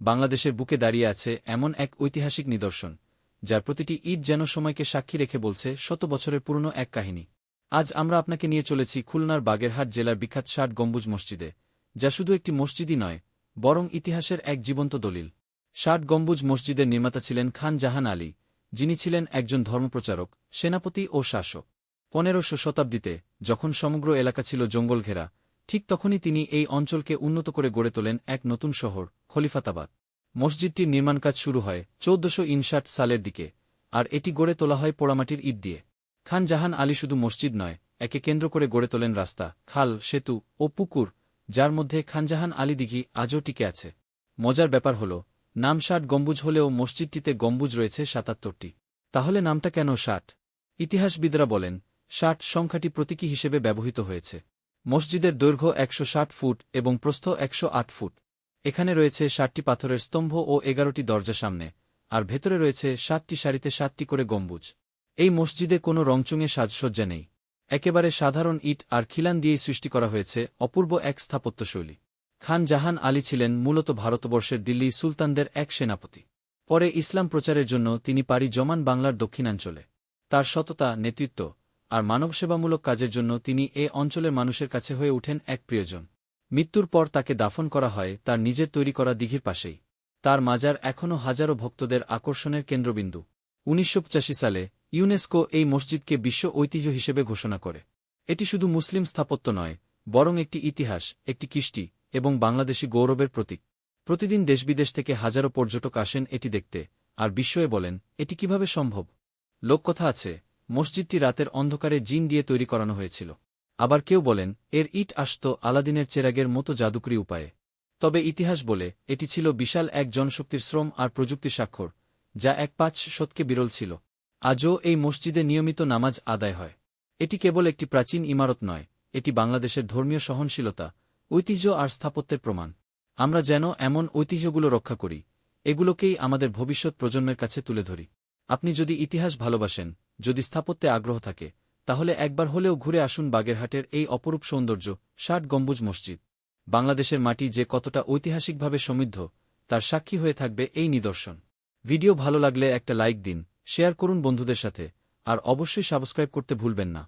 বাংলাদেশের বুকে দাঁড়িয়ে আছে এমন এক ঐতিহাসিক নিদর্শন, যার প্রতিটি ইট যেন সময়কে সাক্ষী রেখে বলছে শত বছরের পুরনো এক কাহিনী। আজ আমরা আপনাকে নিয়ে চলেছি খুলনার বাগেরহাট জেলার বিখ্যাত ৬০ গম্বুজ মসজিদে, যা শুধু একটি মসজিদই নয়, বরং ইতিহাসের এক জীবন্ত দলিল। ৬০ গম্বুজ মসজিদের নির্মাতা ছিলেন খান জাহান আলী, যিনি ছিলেন একজন ধর্মপ্রচারক, সেনাপতি ও শাসক। ১৫শ শতাব্দীতে যখন সমগ্র এলাকা ছিল জঙ্গল ঘেরা, ঠিক তখনই তিনি এই অঞ্চলকে উন্নত করে গড়ে তোলেন এক নতুন শহর, খলিফাতাবাদ। মসজিদটির নির্মাণকাজ শুরু হয় ১৪৫৯ সালের দিকে, আর এটি গড়ে তোলা হয় পোড়ামাটির ইট দিয়ে। খান জাহান আলী শুধু মসজিদ নয়, একে কেন্দ্র করে গড়ে তোলেন রাস্তা, খাল, সেতু ও পুকুর, যার মধ্যে খানজাহান আলী দিঘি আজও টিকে আছে। মজার ব্যাপার হল, নাম ৬০ গম্বুজ হলেও মসজিদটিতে গম্বুজ রয়েছে ৭৭টি। তাহলে নামটা কেন ৬০? ইতিহাসবিদরা বলেন, ৬০ সংখ্যাটি প্রতীকী হিসেবে ব্যবহৃত হয়েছে। মসজিদের দৈর্ঘ্য ১৬০ ফুট এবং প্রস্থ ১০৮ ফুট। এখানে রয়েছে ৬০টি পাথরের স্তম্ভ ও ১১টি দরজা সামনে, আর ভেতরে রয়েছে ৭টি সারিতে ৭টি করে গম্বুজ। এই মসজিদে কোনো রংচঙে সাজসজ্জা নেই, একেবারে সাধারণ ইট আর খিলান দিয়েই সৃষ্টি করা হয়েছে অপূর্ব এক স্থাপত্যশৈলী। খান জাহান আলী ছিলেন মূলত ভারতবর্ষের দিল্লি সুলতানদের এক সেনাপতি। পরে ইসলাম প্রচারের জন্য তিনি পাড়ি জমান বাংলার দক্ষিণাঞ্চলে। তার সততা, নেতৃত্ব আর মানবসেবামূলক কাজের জন্য তিনি এ অঞ্চলের মানুষের কাছে হয়ে ওঠেন এক প্রিয়জন। মৃত্যুর পর তাকে দাফন করা হয় তার নিজের তৈরি করা দিঘির পাশেই। তার মাজার এখনও হাজারো ভক্তদের আকর্ষণের কেন্দ্রবিন্দু। ১৯৮৫ সালে ইউনেস্কো এই মসজিদকে বিশ্ব ঐতিহ্য হিসেবে ঘোষণা করে। এটি শুধু মুসলিম স্থাপত্য নয়, বরং একটি ইতিহাস, একটি কৃষ্টি এবং বাংলাদেশী গৌরবের প্রতীক। প্রতিদিন দেশবিদেশ থেকে হাজারো পর্যটক আসেন এটি দেখতে, আর বিস্ময়ে বলেন, এটি কিভাবে সম্ভব? লোককথা আছে, মসজিদটি রাতের অন্ধকারে জিন দিয়ে তৈরি করানো হয়েছিল। আবার কেউ বলেন, এর ইট আসত আলাদিনের চেরাগের মতো জাদুকরী উপায়ে। তবে ইতিহাস বলে, এটি ছিল বিশাল এক জনশক্তির শ্রম আর প্রযুক্তির স্বাক্ষর, যা ৫ শতকে বিরল ছিল। আজও এই মসজিদে নিয়মিত নামাজ আদায় হয়। এটি কেবল একটি প্রাচীন ইমারত নয়, এটি বাংলাদেশের ধর্মীয় সহনশীলতা, ঐতিহ্য আর স্থাপত্যের প্রমাণ। আমরা যেন এমন ঐতিহ্যগুলো রক্ষা করি, এগুলোকেই আমাদের ভবিষ্যৎ প্রজন্মের কাছে তুলে ধরি। আপনি যদি ইতিহাস ভালোবাসেন, যদি স্থাপত্যে আগ্রহ থাকে, তাহলে একবার হলেও ঘুরে আসুন বাগেরহাটের এই অপরূপ সৌন্দর্য ৬০ গম্বুজ মসজিদ। বাংলাদেশের মাটি যে কতটা ঐতিহাসিকভাবে সমৃদ্ধ, তার সাক্ষী হয়ে থাকবে এই নিদর্শন। ভিডিও ভালো লাগলে একটা লাইক দিন, শেয়ার করুন বন্ধুদের সাথে, আর অবশ্যই সাবস্ক্রাইব করতে ভুলবেন না।